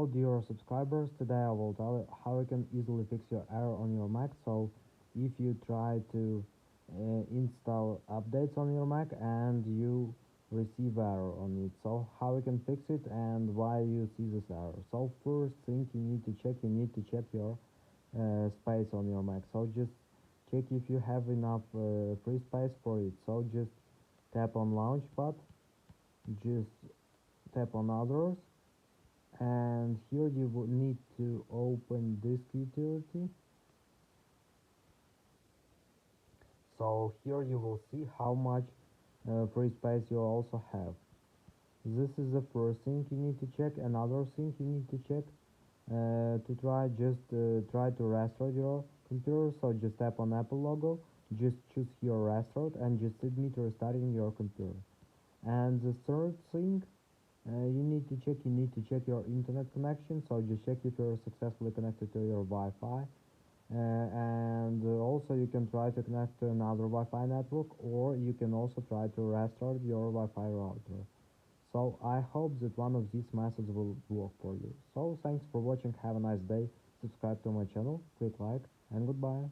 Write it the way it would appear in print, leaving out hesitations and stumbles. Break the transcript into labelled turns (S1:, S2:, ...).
S1: Hello dear subscribers, today I will tell you how you can easily fix your error on your Mac. So if you try to install updates on your Mac and you receive error on it, so how you can fix it and why you see this error. So first thing you need to check your space on your Mac. So just check if you have enough free space for it. So just tap on Launchpad, just tap on Others, and here you will need to open disk utility. So here you will see how much free space you also have. This is the first thing you need to check. Another thing you need to check to try to restart your computer. So just tap on Apple logo, just choose here restart and just submit restarting your computer. And the third thing you need to check your internet connection. So just check if you're successfully connected to your Wi-Fi. And also you can try to connect to another Wi-Fi network, or you can also try to restart your Wi-Fi router. So I hope that one of these methods will work for you. So thanks for watching, have a nice day, subscribe to my channel, click like, and goodbye.